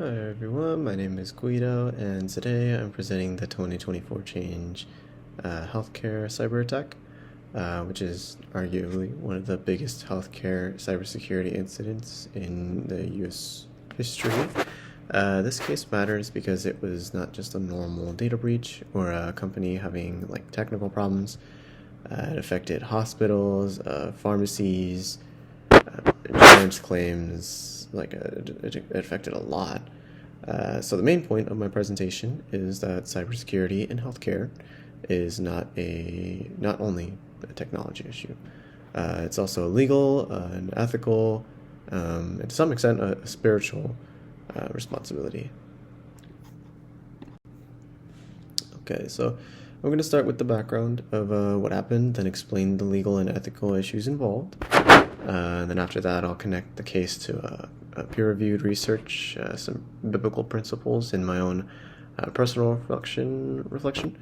Hi everyone, my name is Guido, and today I'm presenting the 2024 Change Healthcare Cyber Attack, which is arguably one of the biggest healthcare cybersecurity incidents in the US history. This case matters because it was not just a normal data breach or a company having technical problems. It affected hospitals, pharmacies, insurance claims, it affected a lot. So the main point of my presentation is that cybersecurity in healthcare is not only a technology issue. It's also a legal, an ethical, and to some extent a spiritual responsibility. Okay, so I'm going to start with the background of what happened, then explain the legal and ethical issues involved. And then after that, I'll connect the case to a peer-reviewed research, some biblical principles in my own personal reflection.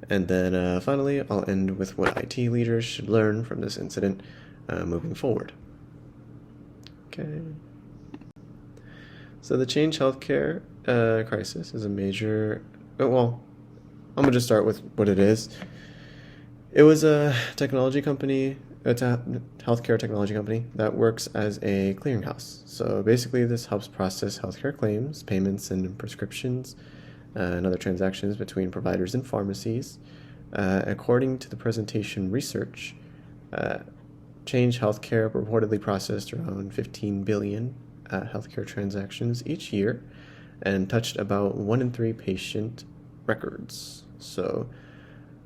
And then finally, I'll end with what IT leaders should learn from this incident moving forward. Okay. So the Change Healthcare crisis is a major... well, I'm going to just start with what it is. It was a technology company, a healthcare technology company that works as a clearinghouse. So basically this helps process healthcare claims, payments, and prescriptions and other transactions between providers and pharmacies. According to the presentation research, Change Healthcare reportedly processed around 15 billion healthcare transactions each year and touched about 1 in 3 patient records. So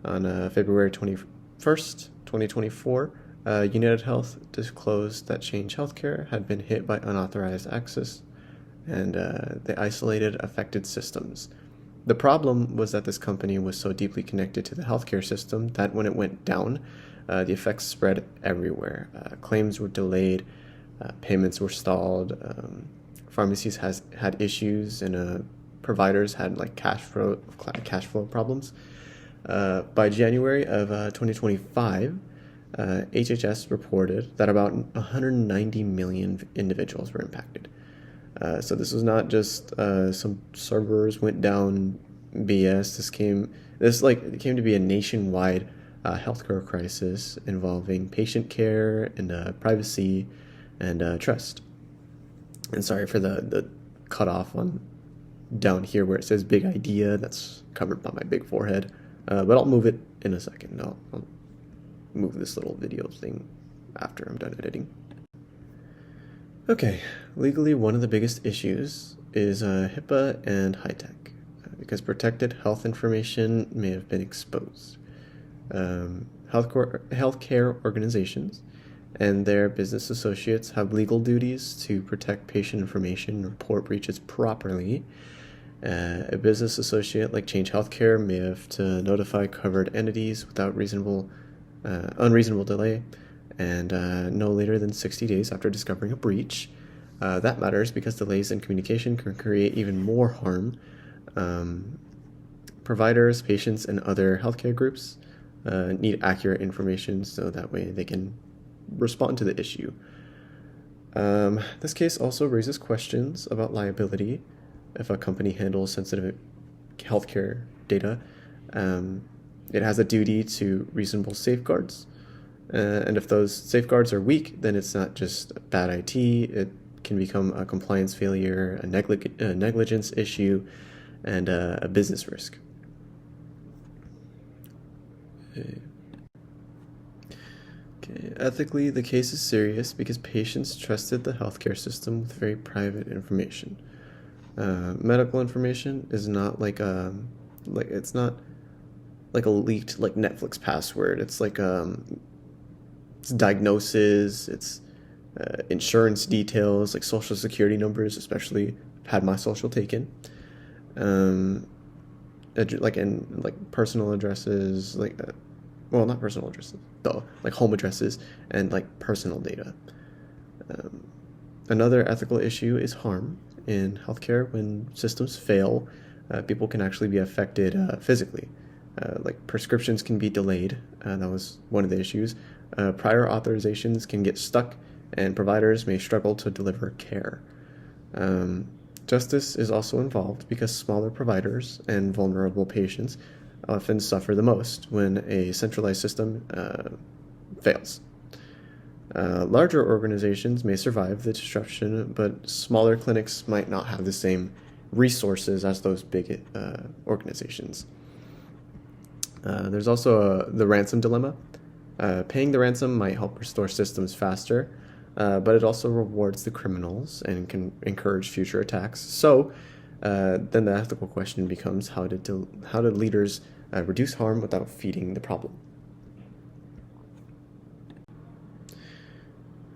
on February 21st, 2024, United Health disclosed that Change Healthcare had been hit by unauthorized access, and they isolated affected systems. The problem was that this company was so deeply connected to the healthcare system that when it went down, the effects spread everywhere. Claims were delayed, payments were stalled, pharmacies had issues, and providers had cash flow problems. By January of 2025, HHS reported that about 190 million individuals were impacted. So this was not just some servers went down BS. It came to be a nationwide healthcare crisis involving patient care and privacy and trust. And sorry for the cutoff on down here where it says big idea. That's covered by my big forehead. But I'll move it in a second. I'll move this little video thing after I'm done editing. Okay, legally one of the biggest issues is HIPAA and HITECH, because protected health information may have been exposed. Healthcare organizations and their business associates have legal duties to protect patient information and report breaches properly. A business associate like Change Healthcare may have to notify covered entities without unreasonable delay, and no later than 60 days after discovering a breach. That matters because delays in communication can create even more harm. Providers, patients, and other healthcare groups need accurate information so that way they can respond to the issue. This case also raises questions about liability. If a company handles sensitive healthcare data, it has a duty to reasonable safeguards. And if those safeguards are weak, then it's not just bad IT, it can become a compliance failure, a negligence issue, and a business risk. Okay. Ethically, the case is serious because patients trusted the healthcare system with very private information. Medical information is not it's not like a leaked Netflix password. It's it's diagnosis, it's insurance details, like social security numbers, especially had my social taken. Personal addresses, well, not personal addresses though, home addresses and personal data. Another ethical issue is harm. In healthcare, when systems fail, people can actually be affected physically. Prescriptions can be delayed. That was one of the issues. Prior authorizations can get stuck, and providers may struggle to deliver care. justice is also involved because smaller providers and vulnerable patients often suffer the most when a centralized system fails. Larger organizations may survive the disruption, but smaller clinics might not have the same resources as those big organizations. There's also the ransom dilemma. Paying the ransom might help restore systems faster, but it also rewards the criminals and can encourage future attacks. So then the ethical question becomes, how did leaders reduce harm without feeding the problem?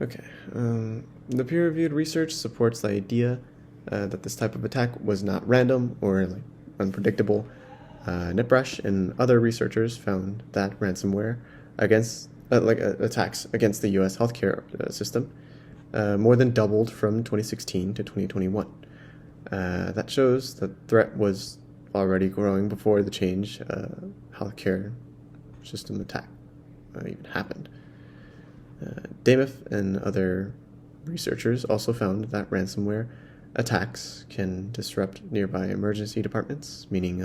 Okay, the peer-reviewed research supports the idea that this type of attack was not random or unpredictable. NIPRESH and other researchers found that ransomware against attacks against the U.S. healthcare system more than doubled from 2016 to 2021. That shows the threat was already growing before the change healthcare system attack even happened. Dameth and other researchers also found that ransomware attacks can disrupt nearby emergency departments, meaning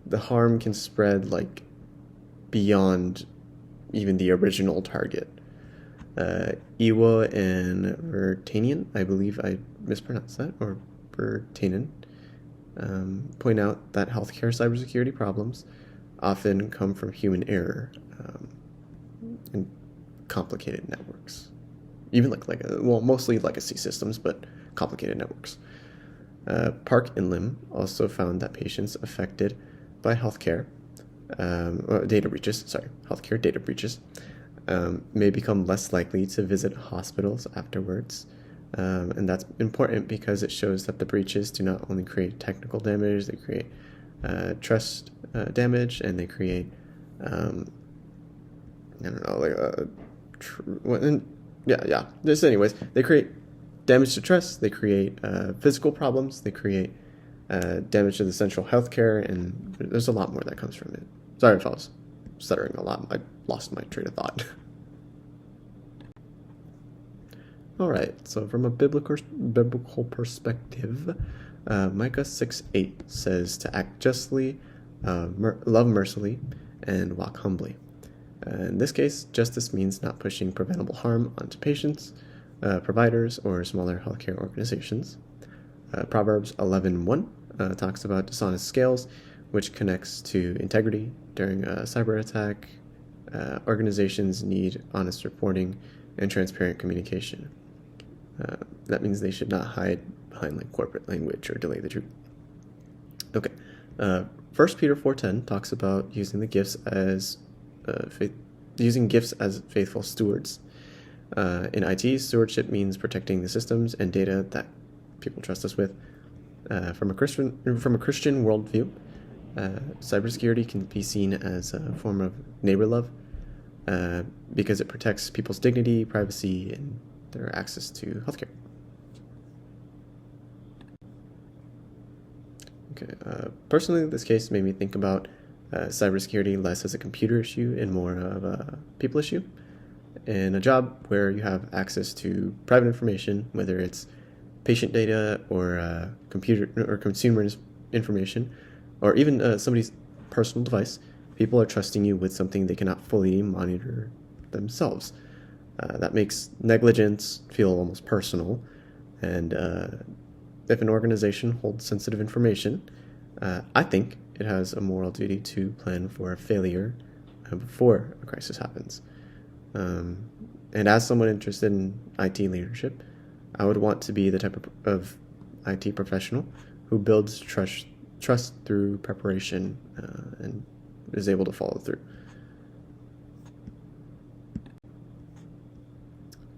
the harm can spread beyond even the original target. Iwa and Vertanian, I believe I mispronounced that, or Vertanen, point out that healthcare cybersecurity problems often come from human error and complicated networks. Even mostly legacy systems, but complicated networks. Park and Lim also found that patients affected by healthcare data breaches may become less likely to visit hospitals afterwards. And that's important because it shows that the breaches do not only create technical damage, they create trust damage, and they create they create damage to trust, they create physical problems, they create damage to the central healthcare, and there's a lot more that comes from it. Sorry if I was stuttering a lot. I lost my train of thought. All right, so from a biblical perspective, Micah 6:8 says to act justly, love mercifully, and walk humbly. In this case, justice means not pushing preventable harm onto patients, providers, or smaller healthcare organizations. Proverbs 11:1 talks about dishonest scales, which connects to integrity. During a cyber attack, organizations need honest reporting and transparent communication. That means they should not hide behind corporate language or delay the truth. Okay, 1 Peter 4:10 talks about using gifts as faithful stewards. In IT, stewardship means protecting the systems and data that people trust us with. From a Christian worldview, cybersecurity can be seen as a form of neighbor love because it protects people's dignity, privacy, and their access to healthcare. Okay, personally, this case made me think about cybersecurity less as a computer issue and more of a people issue. In a job where you have access to private information, whether it's patient data or computer or consumer information, or even somebody's personal device, people are trusting you with something they cannot fully monitor themselves. That makes negligence feel almost personal, and if an organization holds sensitive information, I think it has a moral duty to plan for a failure before a crisis happens. And as someone interested in IT leadership, I would want to be the type of IT professional who builds trust through preparation and is able to follow through.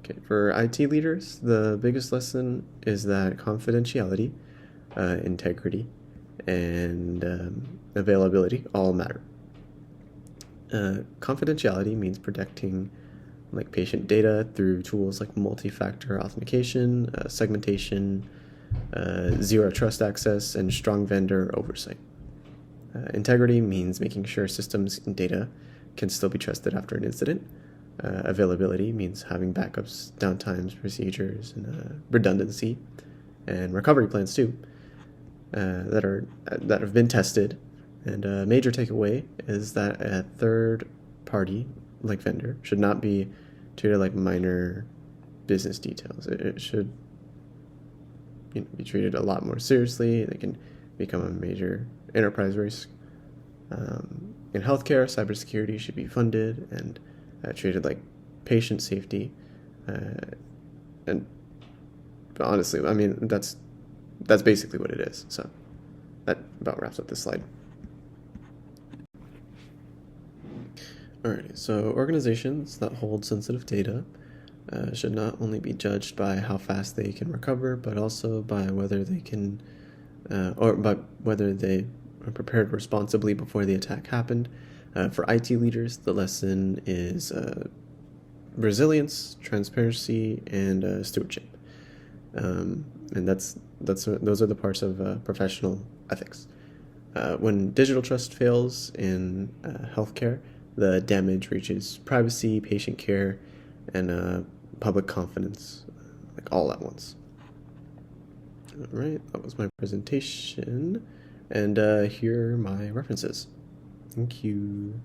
Okay, for IT leaders, the biggest lesson is that confidentiality, integrity, and availability all matter. Confidentiality means protecting patient data through tools like multi-factor authentication, segmentation, zero trust access, and strong vendor oversight. Integrity means making sure systems and data can still be trusted after an incident. Availability means having backups, downtimes, procedures, and redundancy. and recovery plans too, that have been tested. And a major takeaway is that a third party, like vendor, should not be treated like minor business details. It should be treated a lot more seriously. They can become a major enterprise risk. In healthcare, cybersecurity should be funded and treated like patient safety. And but honestly, I mean, that's basically what it is. So that about wraps up this slide. Alrighty, so organizations that hold sensitive data should not only be judged by how fast they can recover, but also by whether they can, or by whether they are prepared responsibly before the attack happened. For IT leaders, the lesson is resilience, transparency, and stewardship. And those are the parts of professional ethics. When digital trust fails in healthcare, the damage reaches privacy, patient care, and public confidence, like all at once. All right, that was my presentation, and here are my references. Thank you.